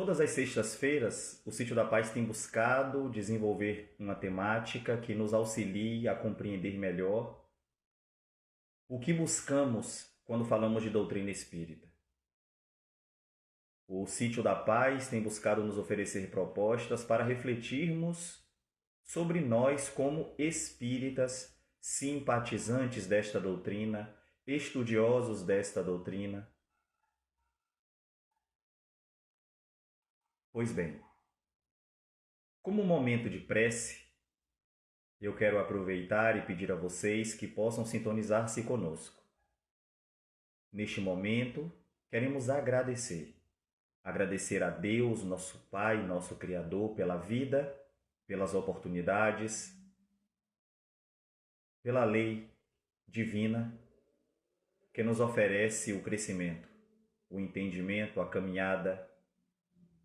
Todas as sextas-feiras, o Sítio da Paz tem buscado desenvolver uma temática que nos auxilie a compreender melhor o que buscamos quando falamos de doutrina espírita. O Sítio da Paz tem buscado nos oferecer propostas para refletirmos sobre nós como espíritas, simpatizantes desta doutrina, estudiosos desta doutrina. Pois bem, como momento de prece, eu quero aproveitar e pedir a vocês que possam sintonizar-se conosco. Neste momento, queremos agradecer a Deus, nosso Pai, nosso Criador, pela vida, pelas oportunidades, pela lei divina que nos oferece o crescimento, o entendimento, a caminhada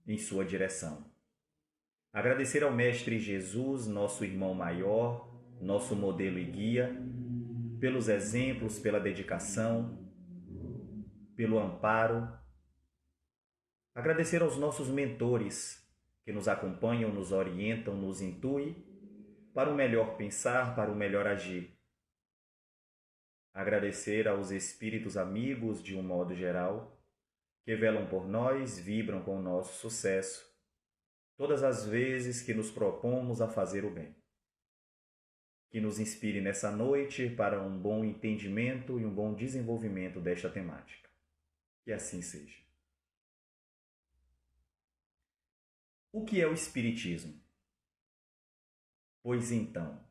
em sua direção. Agradecer ao Mestre Jesus, nosso irmão maior, nosso modelo e guia, pelos exemplos, pela dedicação, pelo amparo. Agradecer aos nossos mentores que nos acompanham, nos orientam, nos intuem para o melhor pensar, para o melhor agir. Agradecer aos espíritos amigos, de um modo geral, que velam por nós, vibram com o nosso sucesso, todas as vezes que nos propomos a fazer o bem. Que nos inspire nessa noite para um bom entendimento e um bom desenvolvimento desta temática. Que assim seja. O que é o Espiritismo? Pois então,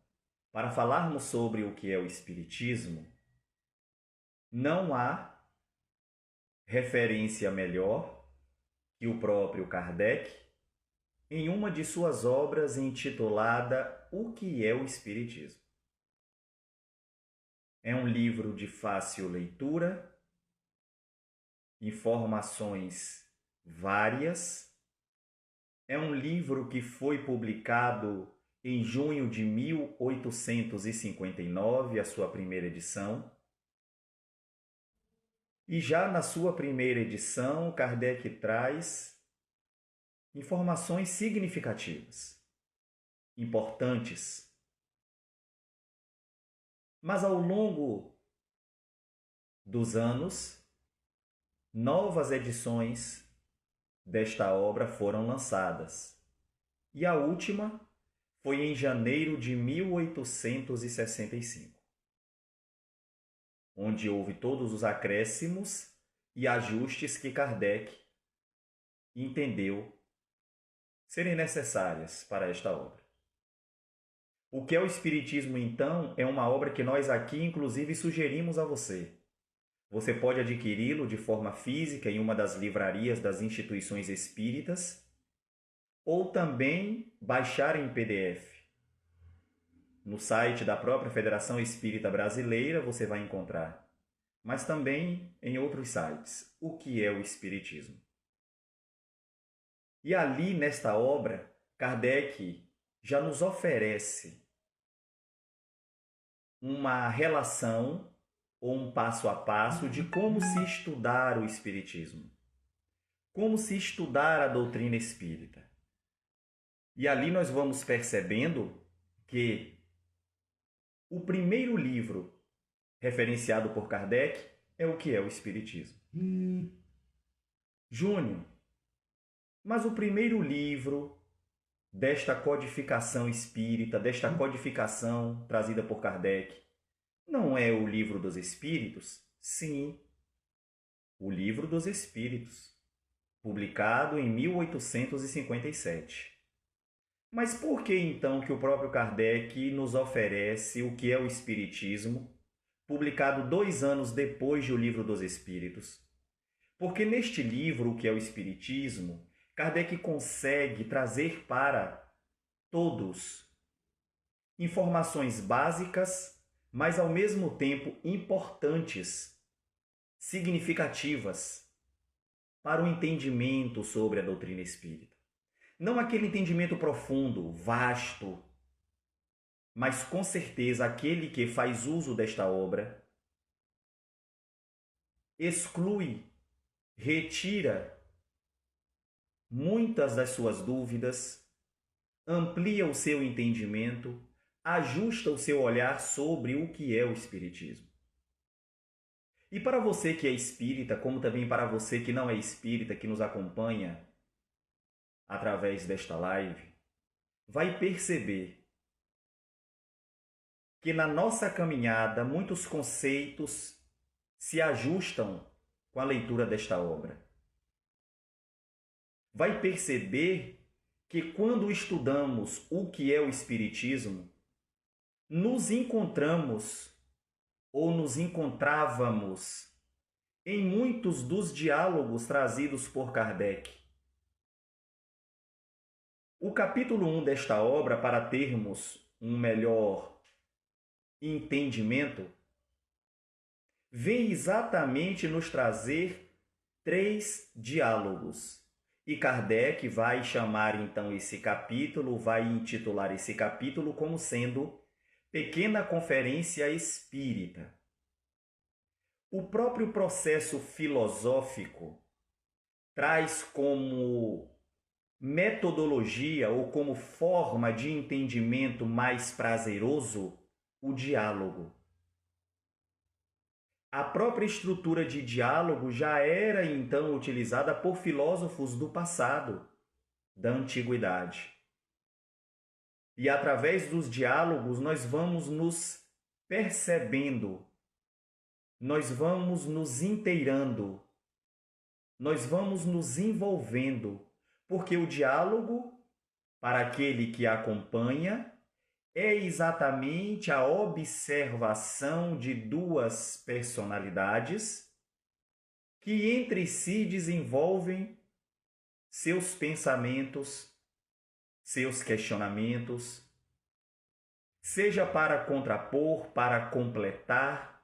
para falarmos sobre o que é o Espiritismo, não há referência melhor que o próprio Kardec em uma de suas obras intitulada O que é o Espiritismo. É um livro de fácil leitura, informações várias. É um livro que foi publicado em junho de 1859, a sua primeira edição. E já na sua primeira edição, Kardec traz informações significativas, importantes. Mas ao longo dos anos, novas edições desta obra foram lançadas. E a última foi em janeiro de 1865. Onde houve todos os acréscimos e ajustes que Kardec entendeu serem necessárias para esta obra. O que é o Espiritismo, então, é uma obra que nós aqui, inclusive, sugerimos a você. Você pode adquiri-lo de forma física em uma das livrarias das instituições espíritas ou também baixar em PDF. No site da própria Federação Espírita Brasileira você vai encontrar, mas também em outros sites, o que é o Espiritismo. E ali, nesta obra, Kardec já nos oferece uma relação ou um passo a passo de como se estudar o Espiritismo, como se estudar a doutrina espírita. E ali nós vamos percebendo que o primeiro livro referenciado por Kardec é o que é o Espiritismo. Júnior, mas o primeiro livro desta codificação espírita, desta codificação trazida por Kardec, não é o Livro dos Espíritos? Sim, o Livro dos Espíritos, publicado em 1857. Mas por que então que o próprio Kardec nos oferece o que é o Espiritismo, publicado 2 anos depois de O Livro dos Espíritos? Porque neste livro, o que é o Espiritismo, Kardec consegue trazer para todos informações básicas, mas ao mesmo tempo importantes, significativas para o entendimento sobre a doutrina espírita. Não aquele entendimento profundo, vasto, mas com certeza aquele que faz uso desta obra exclui, retira muitas das suas dúvidas, amplia o seu entendimento, ajusta o seu olhar sobre o que é o Espiritismo. E para você que é espírita, como também para você que não é espírita, que nos acompanha através desta live, vai perceber que na nossa caminhada muitos conceitos se ajustam com a leitura desta obra. Vai perceber que quando estudamos o que é o Espiritismo, nos encontramos ou nos encontrávamos em muitos dos diálogos trazidos por Kardec. O capítulo 1 desta obra, para termos um melhor entendimento, vem exatamente nos trazer 3 diálogos. E Kardec vai chamar então esse capítulo, vai intitular esse capítulo como sendo Pequena Conferência Espírita. O próprio processo filosófico traz como metodologia ou como forma de entendimento mais prazeroso o diálogo. A própria estrutura de diálogo já era então utilizada por filósofos do passado, da antiguidade. E através dos diálogos nós vamos nos percebendo, nós vamos nos inteirando, nós vamos nos envolvendo, porque o diálogo, para aquele que acompanha, é exatamente a observação de 2 personalidades que entre si desenvolvem seus pensamentos, seus questionamentos, seja para contrapor, para completar.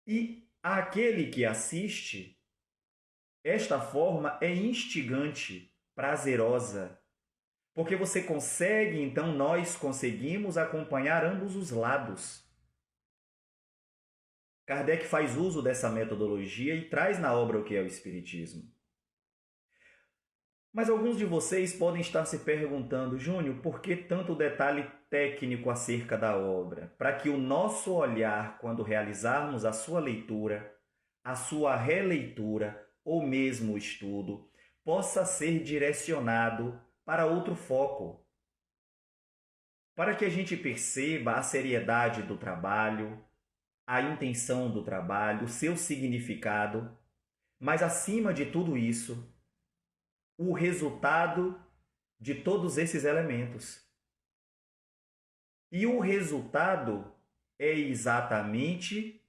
E aquele que assiste, esta forma é instigante, prazerosa, porque você consegue, então nós conseguimos acompanhar ambos os lados. Kardec faz uso dessa metodologia e traz na obra o que é o Espiritismo. Mas alguns de vocês podem estar se perguntando, Júnior, por que tanto detalhe técnico acerca da obra? Para que o nosso olhar, quando realizarmos a sua leitura, a sua releitura ou mesmo o estudo, possa ser direcionado para outro foco. Para que a gente perceba a seriedade do trabalho, a intenção do trabalho, o seu significado, mas acima de tudo isso, o resultado de todos esses elementos. E o resultado é exatamente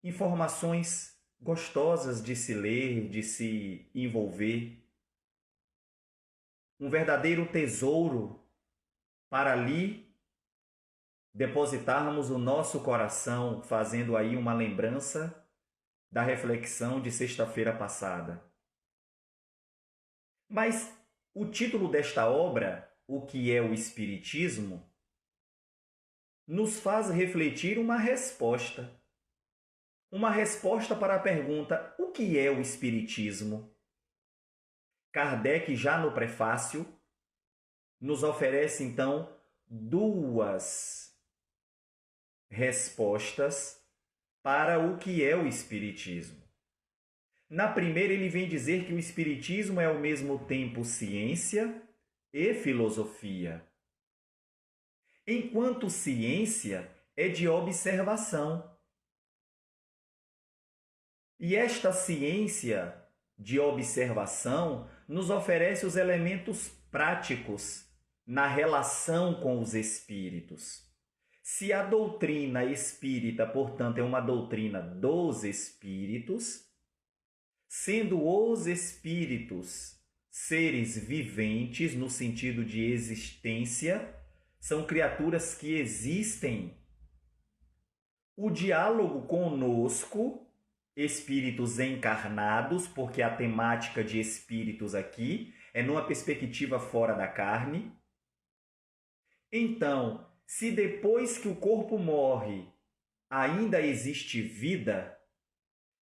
informações gostosas de se ler, de se envolver. Um verdadeiro tesouro para ali depositarmos o nosso coração, fazendo aí uma lembrança da reflexão de sexta-feira passada. Mas o título desta obra, O que é o Espiritismo, nos faz refletir uma resposta. Uma resposta para a pergunta: o que é o Espiritismo? Kardec, já no prefácio, nos oferece então 2 respostas para o que é o Espiritismo. Na primeira, ele vem dizer que o Espiritismo é ao mesmo tempo ciência e filosofia. Enquanto ciência é de observação. E esta ciência de observação nos oferece os elementos práticos na relação com os espíritos. Se a doutrina espírita, portanto, é uma doutrina dos espíritos, sendo os espíritos seres viventes no sentido de existência, são criaturas que existem. O diálogo conosco, espíritos encarnados, porque a temática de espíritos aqui é numa perspectiva fora da carne. Então, se depois que o corpo morre ainda existe vida,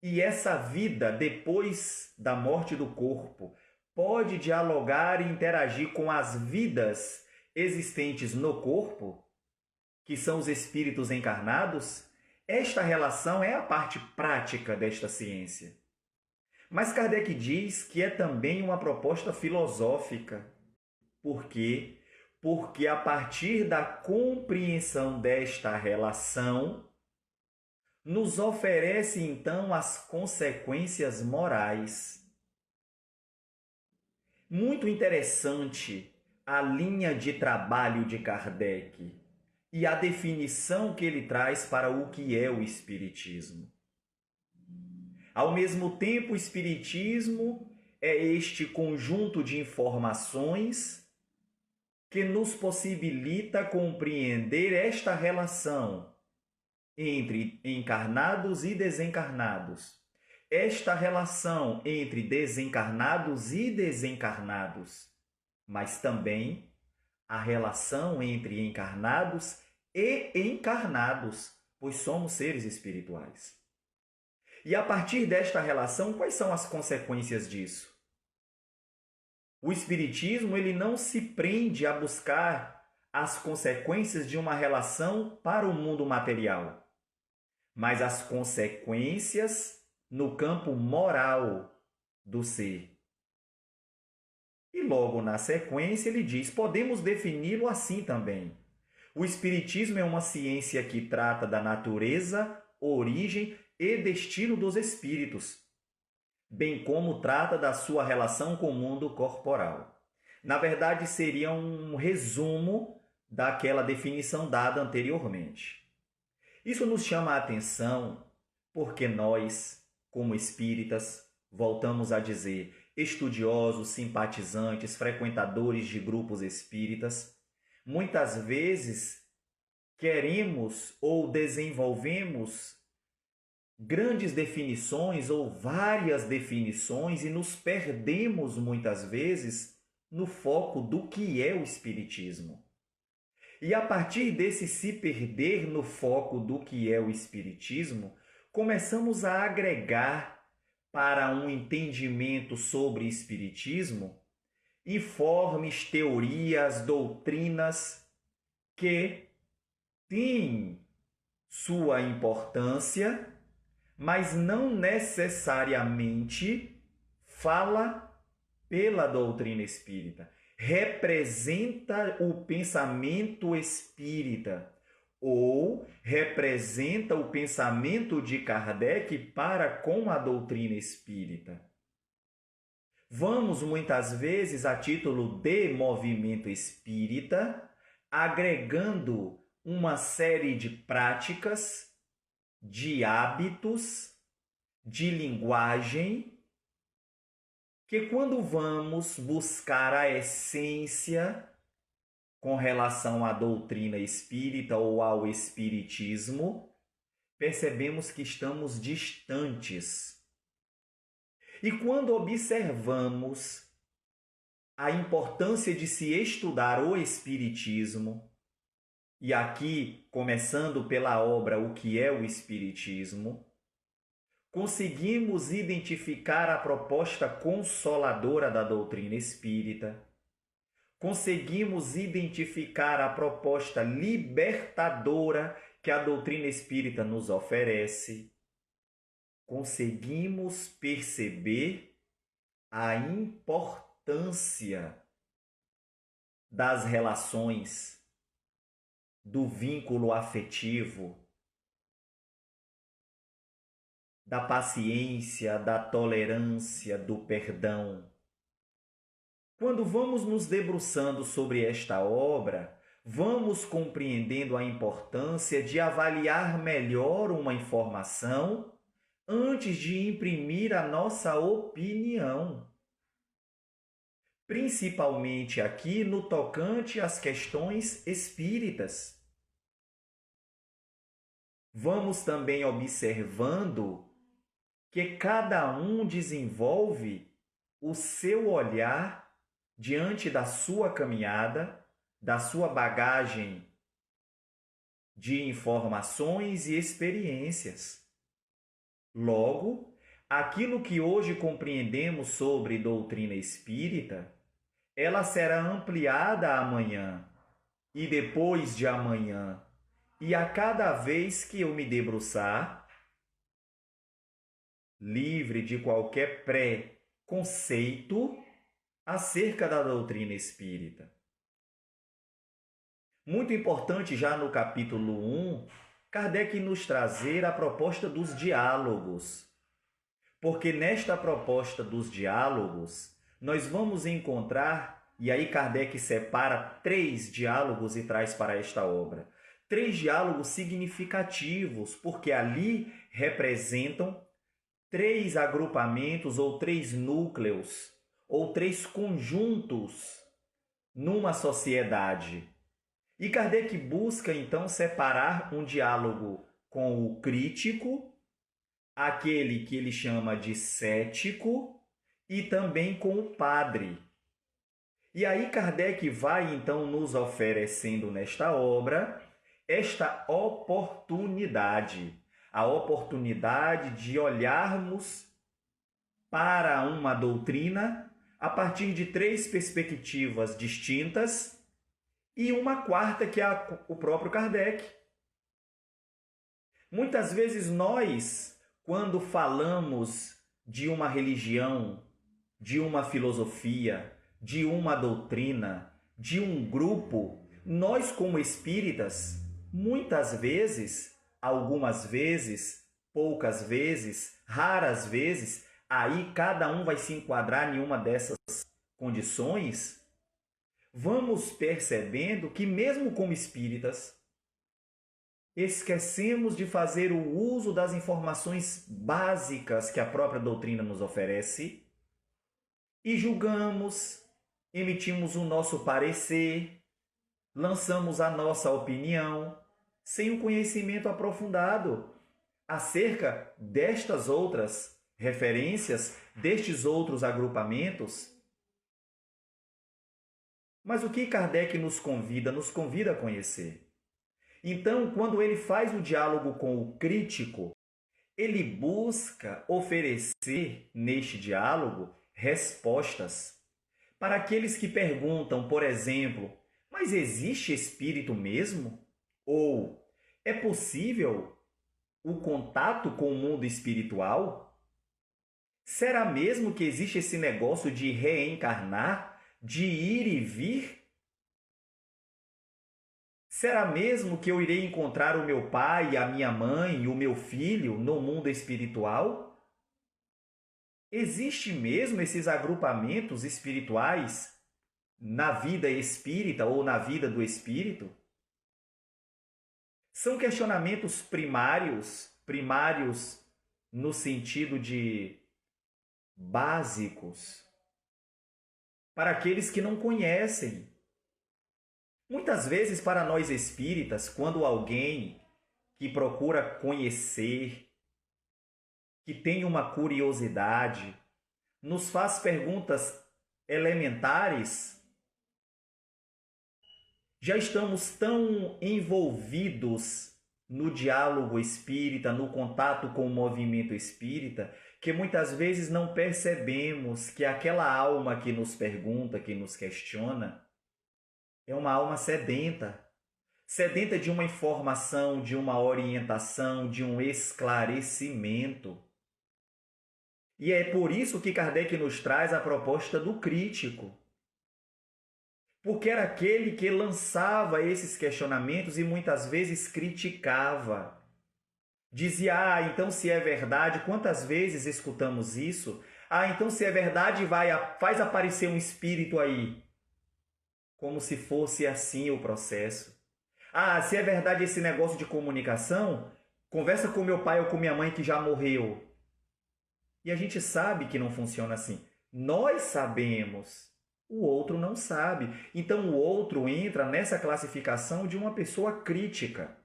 E essa vida, depois da morte do corpo, pode dialogar e interagir com as vidas existentes no corpo, que são os espíritos encarnados? Esta relação é a parte prática desta ciência. Mas Kardec diz que é também uma proposta filosófica. Por quê? Porque a partir da compreensão desta relação, nos oferece então as consequências morais. Muito interessante a linha de trabalho de Kardec e a definição que ele traz para o que é o Espiritismo. Ao mesmo tempo, o Espiritismo é este conjunto de informações que nos possibilita compreender esta relação entre encarnados e desencarnados, esta relação entre desencarnados e desencarnados, mas também a relação entre encarnados e encarnados, pois somos seres espirituais. E a partir desta relação, quais são as consequências disso? O Espiritismo ele não se prende a buscar as consequências de uma relação para o mundo material, mas as consequências no campo moral do ser. E logo na sequência ele diz, podemos defini-lo assim também. O Espiritismo é uma ciência que trata da natureza, origem e destino dos espíritos, bem como trata da sua relação com o mundo corporal. Na verdade, seria um resumo daquela definição dada anteriormente. Isso nos chama a atenção porque nós, como espíritas, voltamos a dizer, estudiosos, simpatizantes, frequentadores de grupos espíritas, muitas vezes queremos ou desenvolvemos grandes definições ou várias definições e nos perdemos muitas vezes no foco do que é o Espiritismo. E a partir desse se perder no foco do que é o Espiritismo, começamos a agregar para um entendimento sobre Espiritismo informes, teorias, doutrinas que têm sua importância, mas não necessariamente fala pela doutrina espírita, representa o pensamento espírita ou representa o pensamento de Kardec para com a doutrina espírita. Vamos muitas vezes a título de movimento espírita, agregando uma série de práticas, de hábitos, de linguagem, que quando vamos buscar a essência com relação à doutrina espírita ou ao espiritismo, percebemos que estamos distantes. E quando observamos a importância de se estudar o espiritismo, e aqui começando pela obra O que é o Espiritismo, conseguimos identificar a proposta consoladora da doutrina espírita, conseguimos identificar a proposta libertadora que a doutrina espírita nos oferece, conseguimos perceber a importância das relações, do vínculo afetivo, da paciência, da tolerância, do perdão. Quando vamos nos debruçando sobre esta obra, vamos compreendendo a importância de avaliar melhor uma informação antes de imprimir a nossa opinião. Principalmente aqui no tocante às questões espíritas. Vamos também observando que cada um desenvolve o seu olhar diante da sua caminhada, da sua bagagem de informações e experiências. Logo, aquilo que hoje compreendemos sobre doutrina espírita, ela será ampliada amanhã e depois de amanhã. E a cada vez que eu me debruçar, livre de qualquer pré-conceito acerca da doutrina espírita. Muito importante já no capítulo 1, Kardec nos trazer a proposta dos diálogos. Porque nesta proposta dos diálogos, nós vamos encontrar, e aí Kardec separa 3 diálogos e traz para esta obra. 3 diálogos significativos, porque ali representam 3 agrupamentos ou 3 núcleos ou 3 conjuntos numa sociedade. E Kardec busca então separar um diálogo com o crítico, aquele que ele chama de cético, e também com o padre. E aí Kardec vai então nos oferecendo nesta obra esta oportunidade, a oportunidade de olharmos para uma doutrina a partir de 3 perspectivas distintas e uma quarta que é o próprio Kardec. Muitas vezes nós, quando falamos de uma religião, de uma filosofia, de uma doutrina, de um grupo, nós como espíritas, muitas vezes, algumas vezes, poucas vezes, raras vezes, aí cada um vai se enquadrar em uma dessas condições, vamos percebendo que mesmo como espíritas, esquecemos de fazer o uso das informações básicas que a própria doutrina nos oferece e julgamos, emitimos o nosso parecer, lançamos a nossa opinião sem um conhecimento aprofundado acerca destas outras referências, destes outros agrupamentos. Mas o que Kardec nos convida? Nos convida a conhecer. Então, quando ele faz o diálogo com o crítico, ele busca oferecer neste diálogo respostas para aqueles que perguntam, por exemplo, mas existe espírito mesmo? Ou é possível o contato com o mundo espiritual? Será mesmo que existe esse negócio de reencarnar, de ir e vir? Será mesmo que eu irei encontrar o meu pai, a minha mãe, o meu filho no mundo espiritual? Existe mesmo esses agrupamentos espirituais na vida espírita ou na vida do espírito? São questionamentos primários no sentido de básicos, para aqueles que não conhecem. Muitas vezes, para nós espíritas, quando alguém que procura conhecer, que tem uma curiosidade, nos faz perguntas elementares, já estamos tão envolvidos no diálogo espírita, no contato com o movimento espírita, que muitas vezes não percebemos que aquela alma que nos pergunta, que nos questiona, é uma alma sedenta. Sedenta de uma informação, de uma orientação, de um esclarecimento. E é por isso que Kardec nos traz a proposta do crítico. Porque era aquele que lançava esses questionamentos e muitas vezes criticava. Dizia, então se é verdade, quantas vezes escutamos isso? Então se é verdade, faz aparecer um espírito aí. Como se fosse assim o processo. Se é verdade esse negócio de comunicação, conversa com meu pai ou com minha mãe que já morreu. E a gente sabe que não funciona assim. Nós sabemos. O outro não sabe. Então o outro entra nessa classificação de uma pessoa crítica.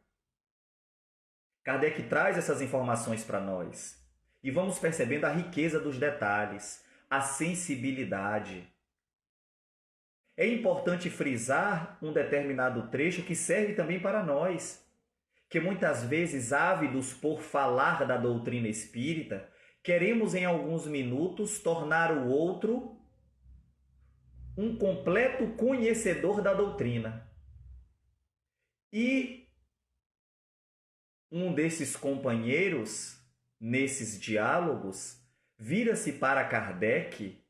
Kardec traz essas informações para nós. E vamos percebendo a riqueza dos detalhes, a sensibilidade. É importante frisar um determinado trecho que serve também para nós, que muitas vezes, ávidos por falar da doutrina espírita, queremos em alguns minutos tornar o outro um completo conhecedor da doutrina. E um desses companheiros, nesses diálogos, vira-se para Kardec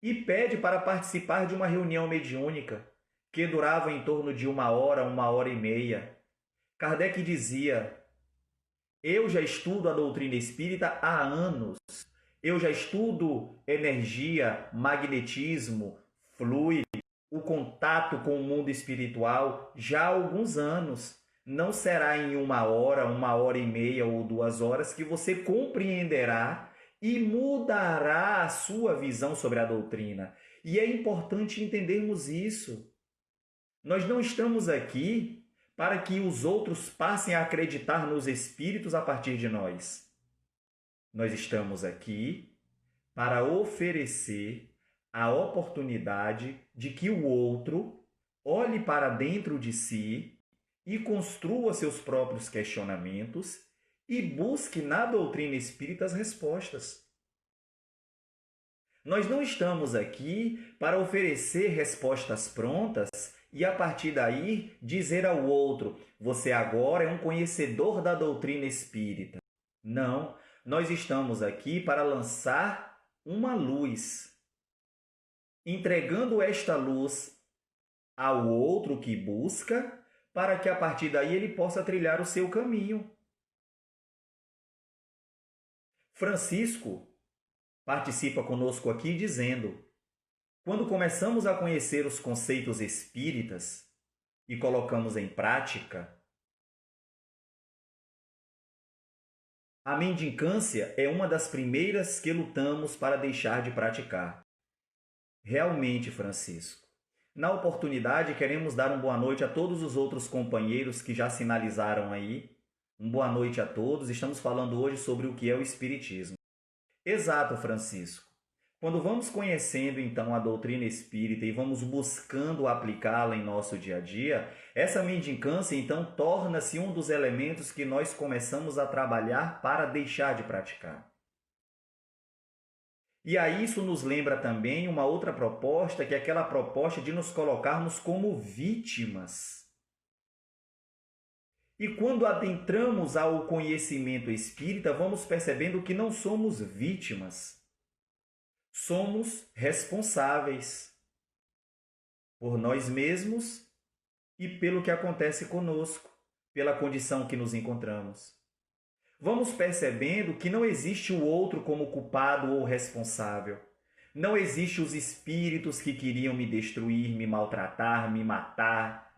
e pede para participar de uma reunião mediúnica que durava em torno de 1 hora e meia. Kardec dizia: eu já estudo a doutrina espírita há anos. Eu já estudo energia, magnetismo, fluido, o contato com o mundo espiritual já há alguns anos. Não será em 1 hora e meia ou 2 horas que você compreenderá e mudará a sua visão sobre a doutrina. E é importante entendermos isso. Nós não estamos aqui para que os outros passem a acreditar nos espíritos a partir de nós. Nós estamos aqui para oferecer a oportunidade de que o outro olhe para dentro de si e construa seus próprios questionamentos e busque na doutrina espírita as respostas. Nós não estamos aqui para oferecer respostas prontas e, a partir daí, dizer ao outro: você agora é um conhecedor da doutrina espírita. Não, nós estamos aqui para lançar uma luz, entregando esta luz ao outro que busca, para que a partir daí ele possa trilhar o seu caminho. Francisco participa conosco aqui dizendo: quando começamos a conhecer os conceitos espíritas e colocamos em prática, a mendicância é uma das primeiras que lutamos para deixar de praticar. Realmente, Francisco. Na oportunidade, queremos dar uma boa noite a todos os outros companheiros que já sinalizaram aí. Uma boa noite a todos. Estamos falando hoje sobre o que é o Espiritismo. Exato, Francisco. Quando vamos conhecendo, então, a doutrina espírita e vamos buscando aplicá-la em nosso dia a dia, essa mendicância, então, torna-se um dos elementos que nós começamos a trabalhar para deixar de praticar. E aí isso nos lembra também uma outra proposta, que é aquela proposta de nos colocarmos como vítimas. E quando adentramos ao conhecimento espírita, vamos percebendo que não somos vítimas. Somos responsáveis por nós mesmos e pelo que acontece conosco, pela condição que nos encontramos. Vamos percebendo que não existe o outro como culpado ou responsável. Não existe os espíritos que queriam me destruir, me maltratar, me matar.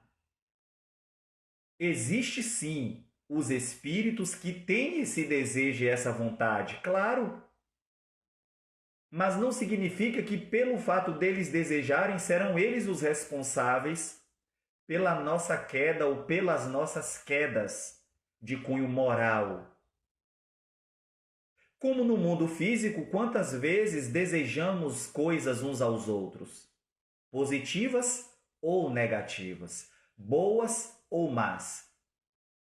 Existe sim os espíritos que têm esse desejo e essa vontade, claro. Mas não significa que pelo fato deles desejarem, serão eles os responsáveis pela nossa queda ou pelas nossas quedas de cunho moral. Como no mundo físico, quantas vezes desejamos coisas uns aos outros? Positivas ou negativas? Boas ou más?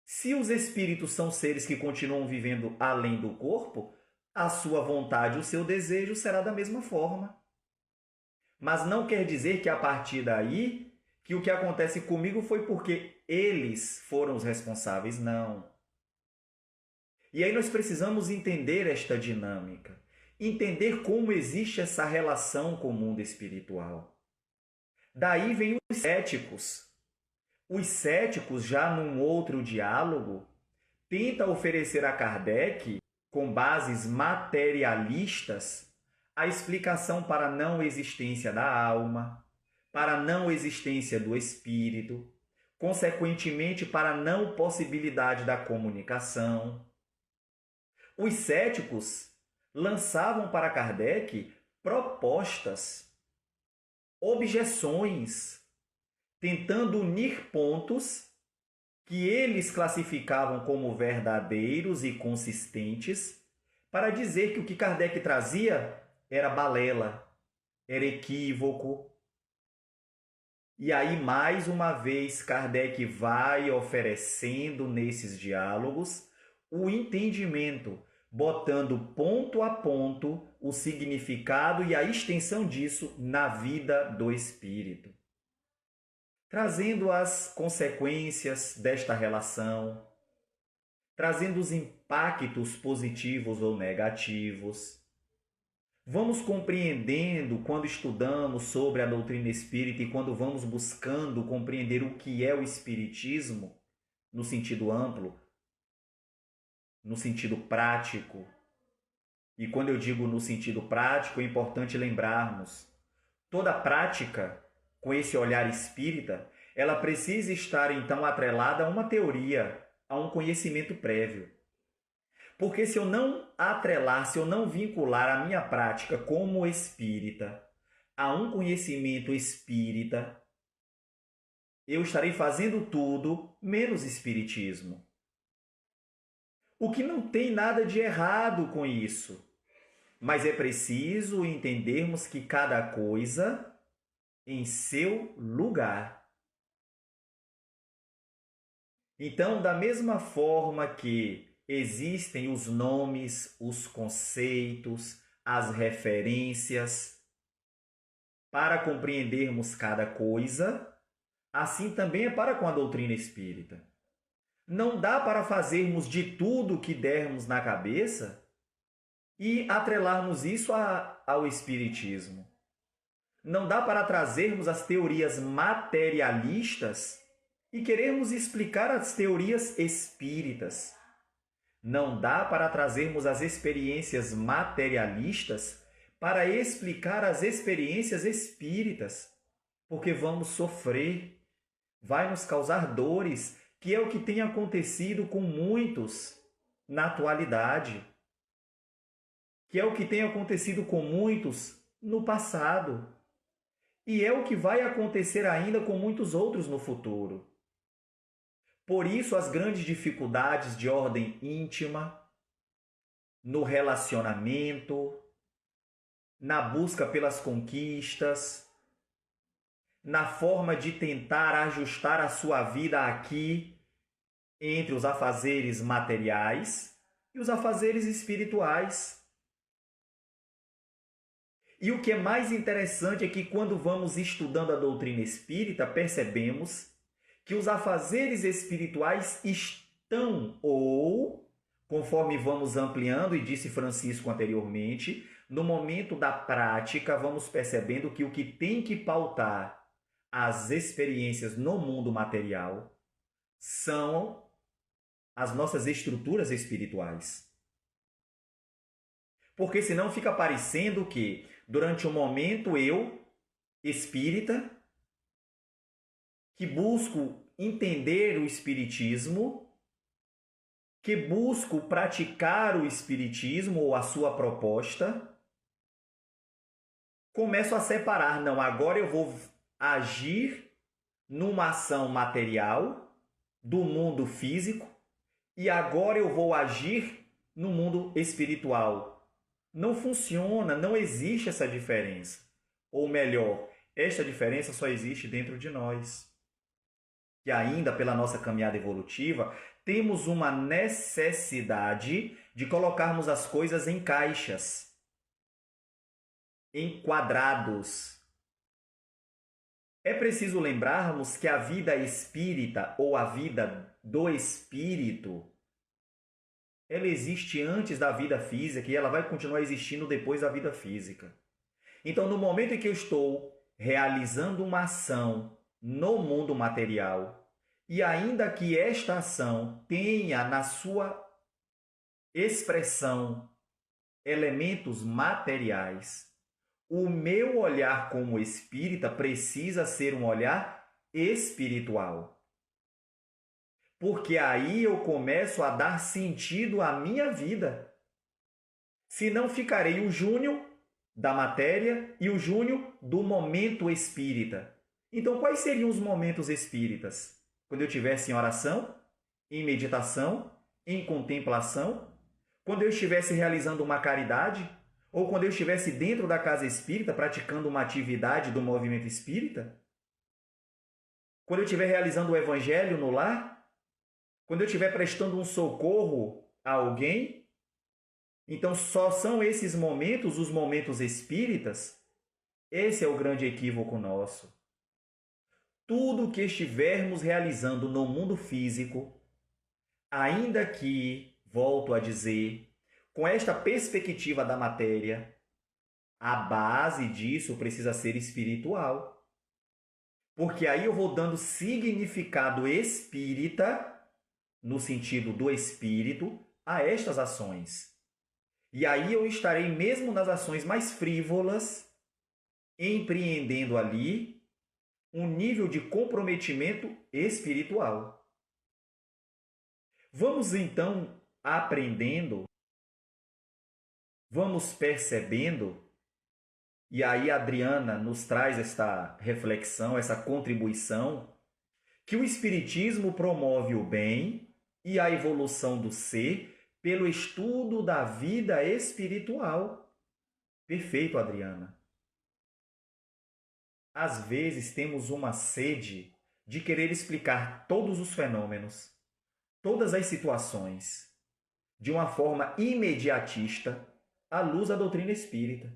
Se os espíritos são seres que continuam vivendo além do corpo, a sua vontade, o seu desejo será da mesma forma. Mas não quer dizer que a partir daí, que o que acontece comigo foi porque eles foram os responsáveis, não. E aí nós precisamos entender esta dinâmica, entender como existe essa relação com o mundo espiritual. Daí vem os céticos. Os céticos, já num outro diálogo, tentam oferecer a Kardec, com bases materialistas, a explicação para a não existência da alma, para a não existência do espírito, consequentemente para a não possibilidade da comunicação. Os céticos lançavam para Kardec propostas, objeções, tentando unir pontos que eles classificavam como verdadeiros e consistentes, para dizer que o que Kardec trazia era balela, era equívoco. E aí, mais uma vez, Kardec vai oferecendo nesses diálogos o entendimento, botando ponto a ponto o significado e a extensão disso na vida do espírito, trazendo as consequências desta relação, trazendo os impactos positivos ou negativos. Vamos compreendendo quando estudamos sobre a doutrina espírita e quando vamos buscando compreender o que é o espiritismo no sentido amplo, no sentido prático. E quando eu digo no sentido prático, é importante lembrarmos, toda prática com esse olhar espírita, ela precisa estar então atrelada a uma teoria, a um conhecimento prévio. Porque se eu não atrelar, se eu não vincular a minha prática como espírita a um conhecimento espírita, eu estarei fazendo tudo menos espiritismo. O que não tem nada de errado com isso. Mas é preciso entendermos que cada coisa em seu lugar. Então, da mesma forma que existem os nomes, os conceitos, as referências para compreendermos cada coisa, assim também é para com a doutrina espírita. Não dá para fazermos de tudo o que dermos na cabeça e atrelarmos isso ao espiritismo. Não dá para trazermos as teorias materialistas e querermos explicar as teorias espíritas. Não dá para trazermos as experiências materialistas para explicar as experiências espíritas, porque vamos sofrer, vai nos causar dores, que é o que tem acontecido com muitos na atualidade, que é o que tem acontecido com muitos no passado, e é o que vai acontecer ainda com muitos outros no futuro. Por isso, as grandes dificuldades de ordem íntima, no relacionamento, na busca pelas conquistas, na forma de tentar ajustar a sua vida aqui entre os afazeres materiais e os afazeres espirituais. E o que é mais interessante é que quando vamos estudando a doutrina espírita, percebemos que os afazeres espirituais estão, ou, conforme vamos ampliando, e disse Francisco anteriormente, no momento da prática, vamos percebendo que o que tem que pautar as experiências no mundo material são as nossas estruturas espirituais. Porque senão fica parecendo que, durante um momento, eu, espírita, que busco entender o espiritismo, que busco praticar o espiritismo ou a sua proposta, começo a separar. Não, agora eu vou agir numa ação material do mundo físico e agora eu vou agir no mundo espiritual. Não funciona, não existe essa diferença. Ou melhor, esta diferença só existe dentro de nós. Que ainda pela nossa caminhada evolutiva, temos uma necessidade de colocarmos as coisas em caixas, em quadrados. É preciso lembrarmos que a vida espírita ou a vida do espírito, ela existe antes da vida física e ela vai continuar existindo depois da vida física. Então, no momento em que eu estou realizando uma ação no mundo material, e ainda que esta ação tenha na sua expressão elementos materiais, o meu olhar como espírita precisa ser um olhar espiritual. Porque aí eu começo a dar sentido à minha vida. Senão ficarei o Júnior da matéria e o Júnior do momento espírita. Então, quais seriam os momentos espíritas? Quando eu estivesse em oração, em meditação, em contemplação, quando eu estivesse realizando uma caridade, ou quando eu estivesse dentro da casa espírita praticando uma atividade do movimento espírita? quando eu estiver realizando o evangelho no lar, quando eu estiver prestando um socorro a alguém. Então, só são esses momentos os momentos espíritas? Esse é o grande equívoco nosso. Tudo que estivermos realizando no mundo físico, ainda que, volto a dizer, com esta perspectiva da matéria, a base disso precisa ser espiritual. Porque aí eu vou dando significado espírita, no sentido do espírito, a estas ações. E aí eu estarei, mesmo nas ações mais frívolas, empreendendo ali um nível de comprometimento espiritual. Vamos então aprendendo, vamos percebendo, e aí a Adriana nos traz esta reflexão, essa contribuição, que o Espiritismo promove o bem e a evolução do ser pelo estudo da vida espiritual. Perfeito, Adriana. Às vezes temos uma sede de querer explicar todos os fenômenos, todas as situações, de uma forma imediatista, à luz da doutrina espírita.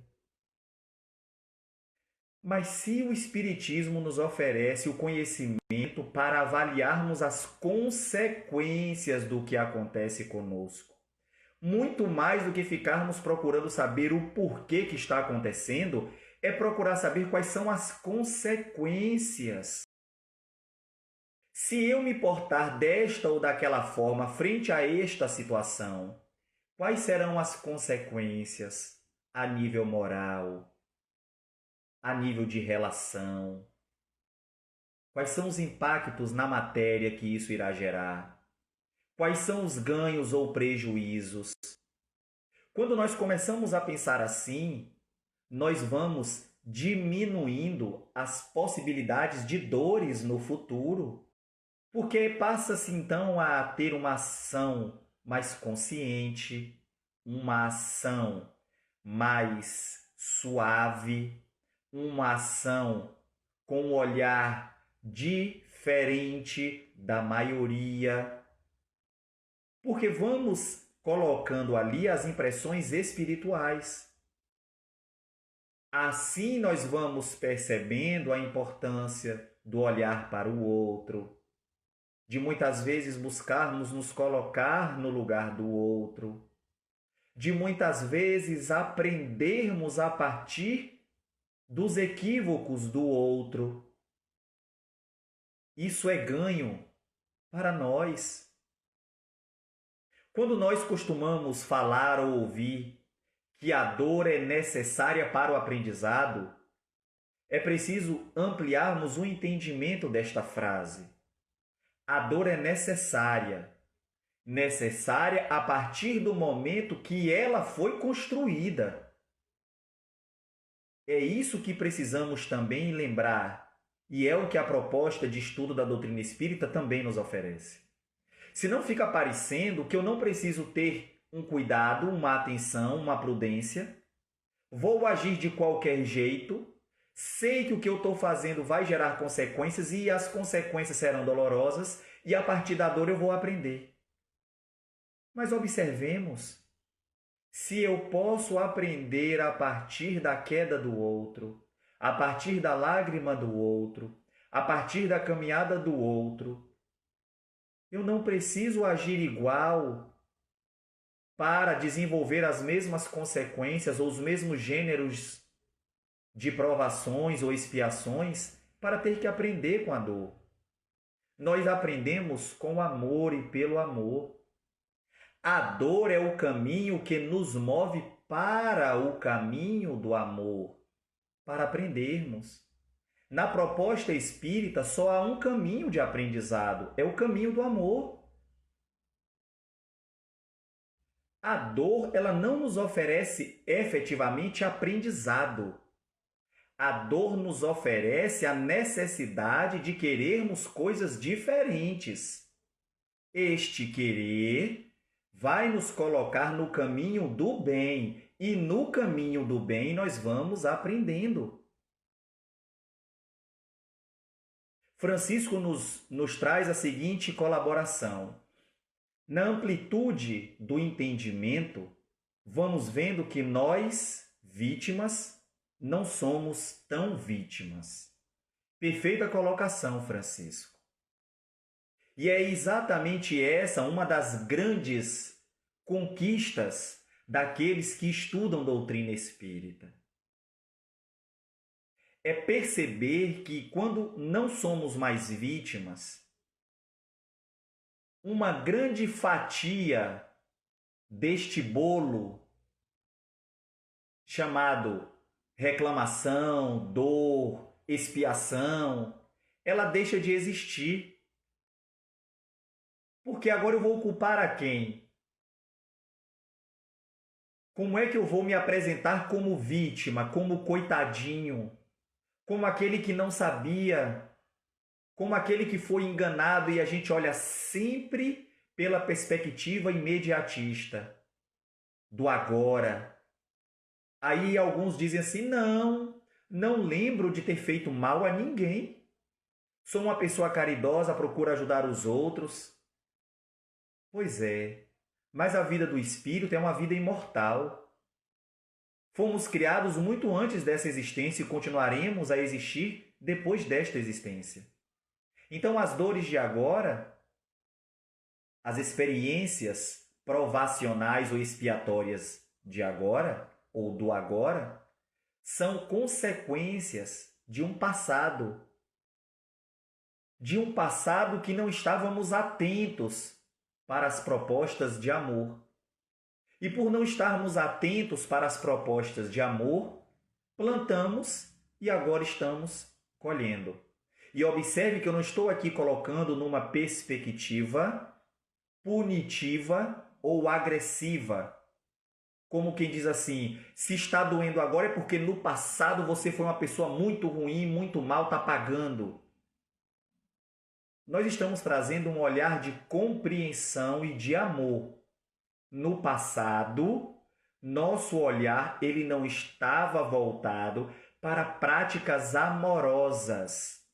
Mas se o Espiritismo nos oferece o conhecimento para avaliarmos as consequências do que acontece conosco, muito mais do que ficarmos procurando saber o porquê que está acontecendo, é procurar saber quais são as consequências. Se eu me portar desta ou daquela forma frente a esta situação, quais serão as consequências a nível moral, a nível de relação? Quais são os impactos na matéria que isso irá gerar? Quais são os ganhos ou prejuízos? Quando nós começamos a pensar assim, nós vamos diminuindo as possibilidades de dores no futuro, porque passa-se então a ter uma ação mais consciente, uma ação mais suave, uma ação com um olhar diferente da maioria, porque vamos colocando ali as impressões espirituais. Assim nós vamos percebendo a importância do olhar para o outro, de muitas vezes buscarmos nos colocar no lugar do outro, de muitas vezes aprendermos a partir dos equívocos do outro. Isso é ganho para nós. Quando nós costumamos falar ou ouvir que a dor é necessária para o aprendizado, é preciso ampliarmos o entendimento desta frase. A dor é necessária. Necessária a partir do momento que ela foi construída. É isso que precisamos também lembrar, e é o que a proposta de estudo da doutrina espírita também nos oferece. Senão fica parecendo que eu não preciso ter um cuidado, uma atenção, uma prudência, vou agir de qualquer jeito, sei que o que eu estou fazendo vai gerar consequências e as consequências serão dolorosas e a partir da dor eu vou aprender. Mas observemos, se eu posso aprender a partir da queda do outro, a partir da lágrima do outro, a partir da caminhada do outro, eu não preciso agir igual para desenvolver as mesmas consequências ou os mesmos gêneros de provações ou expiações para ter que aprender com a dor. Nós aprendemos com amor e pelo amor. A dor é o caminho que nos move para o caminho do amor, para aprendermos. Na proposta espírita, só há um caminho de aprendizado, é o caminho do amor. A dor, ela não nos oferece efetivamente aprendizado. A dor nos oferece a necessidade de querermos coisas diferentes. Este querer vai nos colocar no caminho do bem, e no caminho do bem nós vamos aprendendo. Francisco nos traz a seguinte colaboração. Na amplitude do entendimento, vamos vendo que nós, vítimas, não somos tão vítimas. Perfeita colocação, Francisco. E é exatamente essa uma das grandes conquistas daqueles que estudam doutrina espírita. É perceber que quando não somos mais vítimas, uma grande fatia deste bolo chamado reclamação, dor, expiação, ela deixa de existir. Porque agora eu vou culpar a quem? Como é que eu vou me apresentar como vítima, como coitadinho, como aquele que não sabia, como aquele que foi enganado, e a gente olha sempre pela perspectiva imediatista do agora. Aí alguns dizem assim, não lembro de ter feito mal a ninguém. Sou uma pessoa caridosa, procuro ajudar os outros. Pois é, mas a vida do espírito é uma vida imortal. Fomos criados muito antes dessa existência e continuaremos a existir depois desta existência. Então, as dores de agora, as experiências provacionais ou expiatórias de agora, ou do agora, são consequências de um passado que não estávamos atentos para as propostas de amor. E por não estarmos atentos para as propostas de amor, plantamos e agora estamos colhendo. E observe que eu não estou aqui colocando numa perspectiva punitiva ou agressiva. Como quem diz assim, se está doendo agora é porque no passado você foi uma pessoa muito ruim, muito mal, está pagando. Nós estamos trazendo um olhar de compreensão e de amor. No passado, nosso olhar ele não estava voltado para práticas amorosas.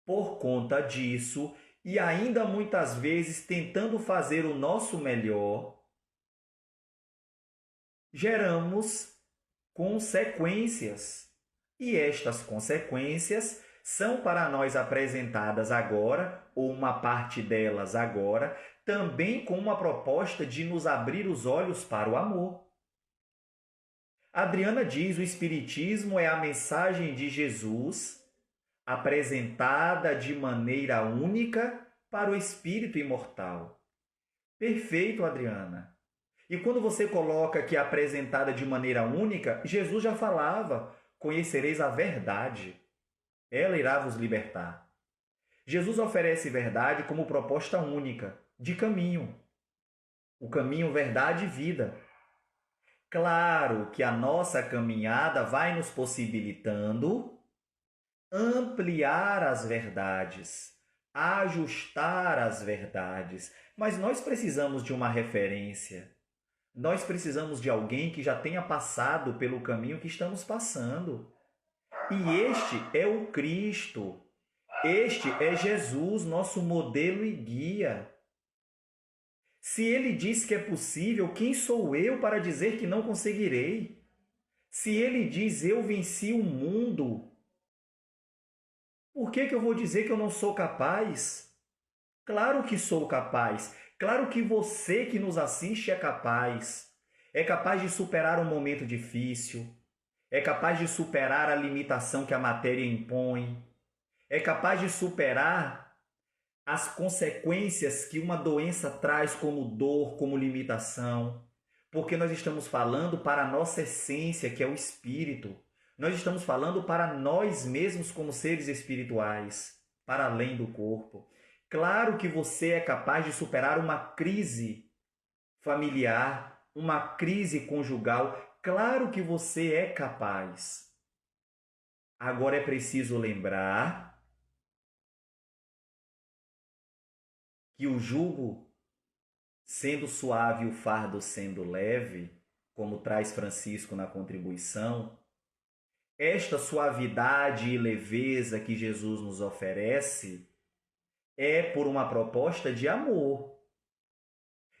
Por conta disso, e ainda muitas vezes tentando fazer o nosso melhor, geramos consequências. E estas consequências são para nós apresentadas agora, ou uma parte delas agora, também com uma proposta de nos abrir os olhos para o amor. Adriana diz: o Espiritismo é a mensagem de Jesus apresentada de maneira única para o espírito imortal. Perfeito, Adriana. E quando você coloca que é apresentada de maneira única, Jesus já falava: conhecereis a verdade. Ela irá vos libertar. Jesus oferece verdade como proposta única, de caminho. O caminho, verdade e vida. Claro que a nossa caminhada vai nos possibilitando ampliar as verdades, ajustar as verdades, mas nós precisamos de uma referência. Nós precisamos de alguém que já tenha passado pelo caminho que estamos passando. E este é o Cristo. Este é Jesus, nosso modelo e guia. Se ele diz que é possível, quem sou eu para dizer que não conseguirei? Se ele diz eu venci o mundo, por que eu vou dizer que eu não sou capaz? Claro que sou capaz. Claro que você que nos assiste é capaz. É capaz de superar um momento difícil. É capaz de superar a limitação que a matéria impõe. É capaz de superar as consequências que uma doença traz como dor, como limitação. Porque nós estamos falando para a nossa essência, que é o espírito. Nós estamos falando para nós mesmos como seres espirituais, para além do corpo. Claro que você é capaz de superar uma crise familiar, uma crise conjugal. Claro que você é capaz. Agora é preciso lembrar que o jugo sendo suave e o fardo sendo leve, como traz Francisco na contribuição, esta suavidade e leveza que Jesus nos oferece é por uma proposta de amor.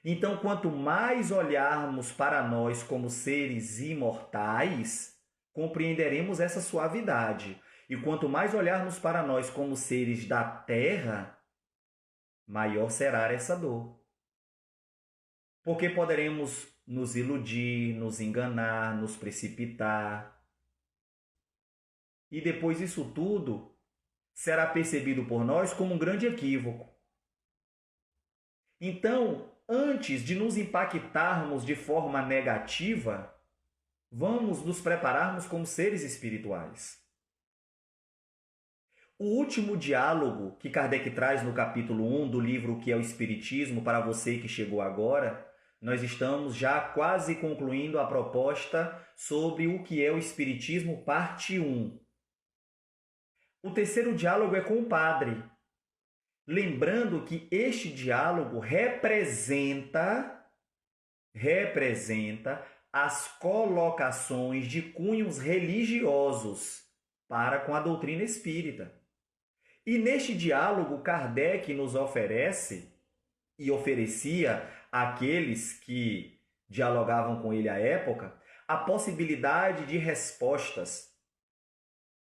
Então, quanto mais olharmos para nós como seres imortais, compreenderemos essa suavidade. E quanto mais olharmos para nós como seres da terra, maior será essa dor. Porque poderemos nos iludir, nos enganar, nos precipitar. E depois isso tudo será percebido por nós como um grande equívoco. Então, antes de nos impactarmos de forma negativa, vamos nos prepararmos como seres espirituais. O último diálogo que Kardec traz no capítulo 1 do livro O que é o Espiritismo, para você que chegou agora, nós estamos já quase concluindo a proposta sobre o que é o Espiritismo, parte 1. O terceiro diálogo é com o padre. Lembrando que este diálogo representa as colocações de cunhos religiosos para com a doutrina espírita. E neste diálogo, Kardec nos oferece e oferecia àqueles que dialogavam com ele à época a possibilidade de respostas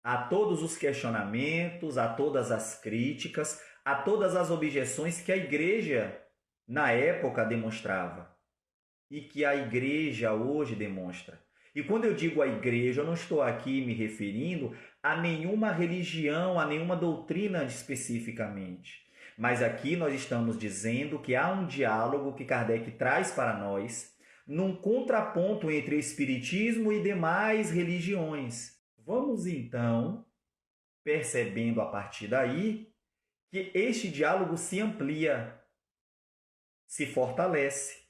a todos os questionamentos, a todas as críticas, a todas as objeções que a igreja na época demonstrava e que a igreja hoje demonstra. E quando eu digo a igreja, eu não estou aqui me referindo a nenhuma religião, a nenhuma doutrina especificamente. Mas aqui nós estamos dizendo que há um diálogo que Kardec traz para nós, num contraponto entre o Espiritismo e demais religiões. Vamos então, percebendo a partir daí, que este diálogo se amplia, se fortalece.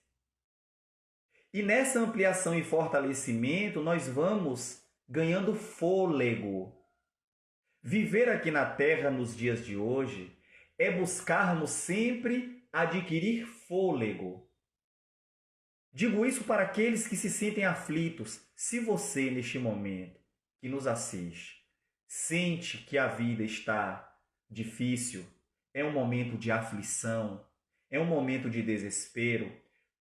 E nessa ampliação e fortalecimento, nós vamos ganhando fôlego. Viver aqui na Terra nos dias de hoje é buscarmos sempre adquirir fôlego. Digo isso para aqueles que se sentem aflitos. Se você, neste momento que nos assiste, sente que a vida está difícil, é um momento de aflição, é um momento de desespero,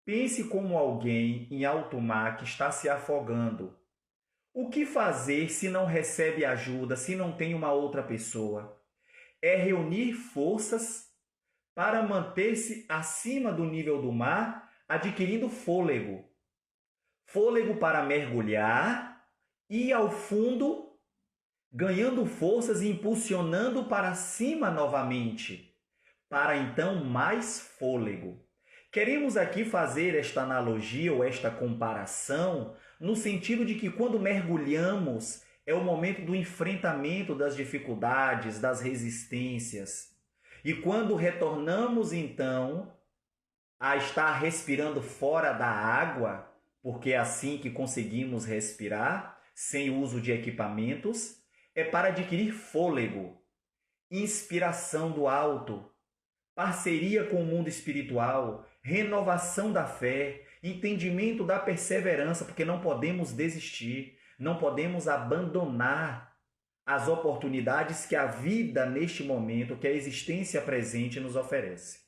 pense como alguém em alto mar que está se afogando. O que fazer se não recebe ajuda, se não tem uma outra pessoa? É reunir forças para manter-se acima do nível do mar, adquirindo fôlego. Fôlego para mergulhar e ao fundo, ganhando forças e impulsionando para cima novamente, para então mais fôlego. Queremos aqui fazer esta analogia ou esta comparação no sentido de que quando mergulhamos é o momento do enfrentamento das dificuldades, das resistências. E quando retornamos então a estar respirando fora da água, porque é assim que conseguimos respirar, sem uso de equipamentos, é para adquirir fôlego, inspiração do alto, parceria com o mundo espiritual, renovação da fé, entendimento da perseverança, porque não podemos desistir, não podemos abandonar as oportunidades que a vida neste momento, que a existência presente nos oferece.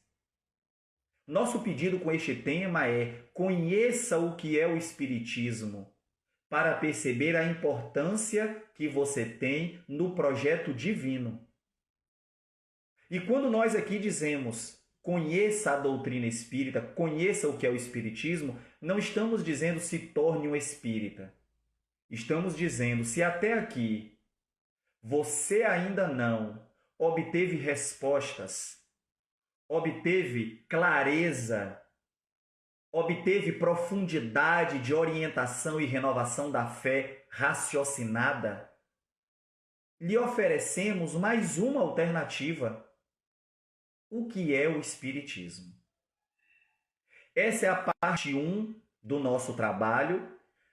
Nosso pedido com este tema é: conheça o que é o Espiritismo, para perceber a importância que você tem no projeto divino. E quando nós aqui dizemos conheça a doutrina espírita, conheça o que é o Espiritismo, não estamos dizendo se torne um espírita. Estamos dizendo, se até aqui você ainda não obteve respostas, obteve clareza, obteve profundidade de orientação e renovação da fé raciocinada, lhe oferecemos mais uma alternativa. O que é o Espiritismo? Essa é a parte 1 do nosso trabalho.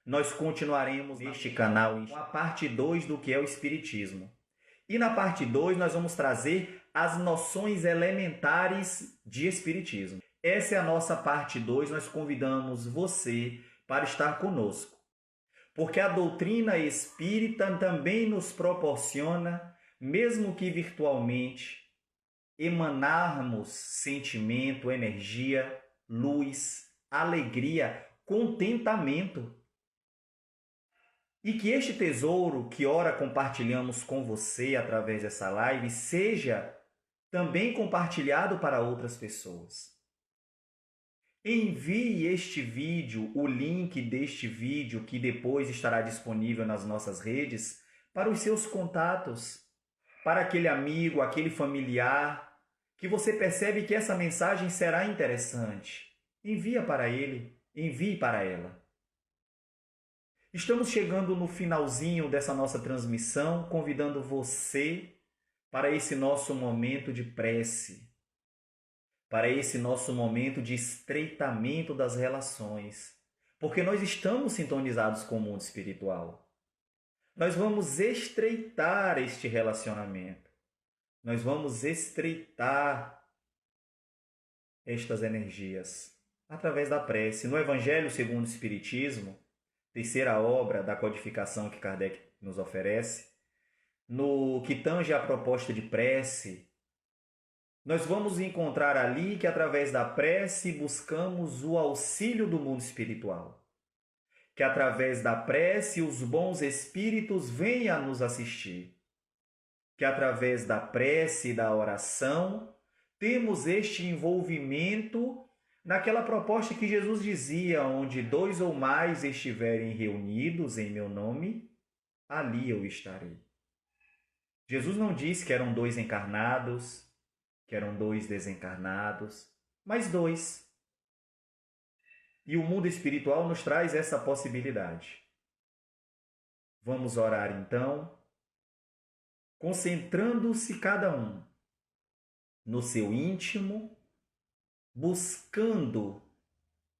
Nós continuaremos neste canal com a parte 2 do que é o Espiritismo. E na parte 2 nós vamos trazer as noções elementares de Espiritismo. Essa é a nossa parte 2, nós convidamos você para estar conosco. Porque a doutrina espírita também nos proporciona, mesmo que virtualmente, emanarmos sentimento, energia, luz, alegria, contentamento. E que este tesouro que ora compartilhamos com você através dessa live seja também compartilhado para outras pessoas. Envie este vídeo, o link deste vídeo, que depois estará disponível nas nossas redes, para os seus contatos, para aquele amigo, aquele familiar, que você percebe que essa mensagem será interessante. Envia para ele, envie para ela. Estamos chegando no finalzinho dessa nossa transmissão, convidando você para esse nosso momento de prece, para esse nosso momento de estreitamento das relações, porque nós estamos sintonizados com o mundo espiritual. Nós vamos estreitar este relacionamento. Nós vamos estreitar estas energias através da prece. No Evangelho segundo o Espiritismo, terceira obra da codificação que Kardec nos oferece, no que tange à proposta de prece, nós vamos encontrar ali que através da prece buscamos o auxílio do mundo espiritual. Que através da prece os bons espíritos venham a nos assistir. Que através da prece e da oração temos este envolvimento naquela proposta que Jesus dizia, onde 2 ou mais estiverem reunidos em meu nome, ali eu estarei. Jesus não disse que eram 2 encarnados, que eram 2 desencarnados, mas 2. E o mundo espiritual nos traz essa possibilidade. Vamos orar então, concentrando-se cada um no seu íntimo, buscando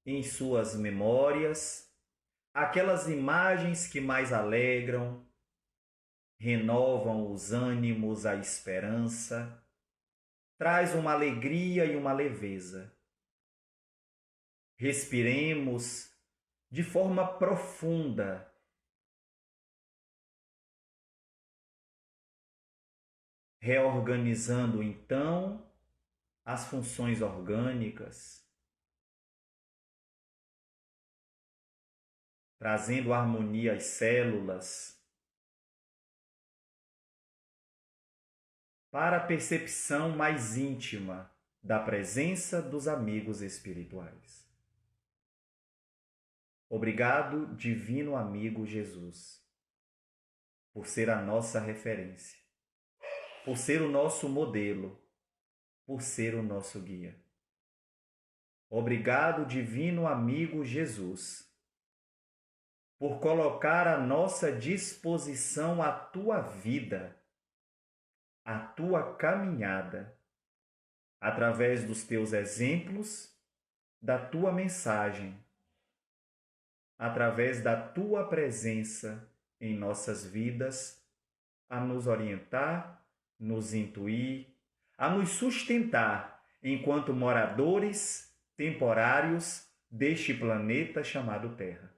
em suas memórias aquelas imagens que mais alegram, renovam os ânimos, a esperança, traz uma alegria e uma leveza. Respiremos de forma profunda. Reorganizando então as funções orgânicas, trazendo harmonia às células, para a percepção mais íntima da presença dos amigos espirituais. Obrigado, divino amigo Jesus, por ser a nossa referência, por ser o nosso modelo, por ser o nosso guia. Obrigado, divino amigo Jesus, por colocar à nossa disposição a tua vida, a tua caminhada, através dos teus exemplos, da tua mensagem, através da tua presença em nossas vidas, a nos orientar, nos intuir, a nos sustentar enquanto moradores temporários deste planeta chamado Terra.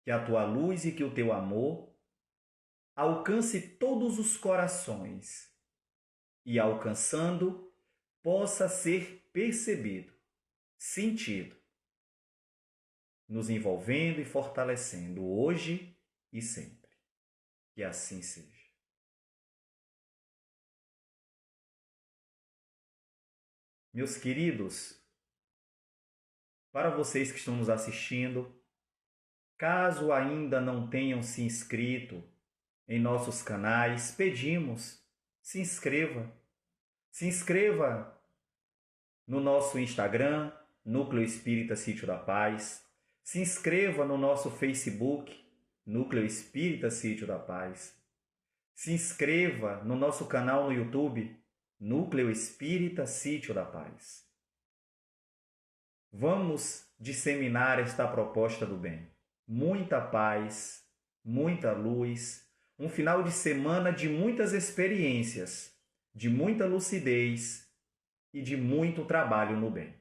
Que a tua luz e que o teu amor alcance todos os corações e, alcançando, possa ser percebido, sentido, nos envolvendo e fortalecendo hoje e sempre. Que assim seja. Meus queridos, para vocês que estão nos assistindo, caso ainda não tenham se inscrito em nossos canais, pedimos, se inscreva. Se inscreva no nosso Instagram, Núcleo Espírita Sítio da Paz. Se inscreva no nosso Facebook, Núcleo Espírita Sítio da Paz. Se inscreva no nosso canal no YouTube, Núcleo Espírita Sítio da Paz. Vamos disseminar esta proposta do bem. Muita paz, muita luz, um final de semana de muitas experiências, de muita lucidez e de muito trabalho no bem.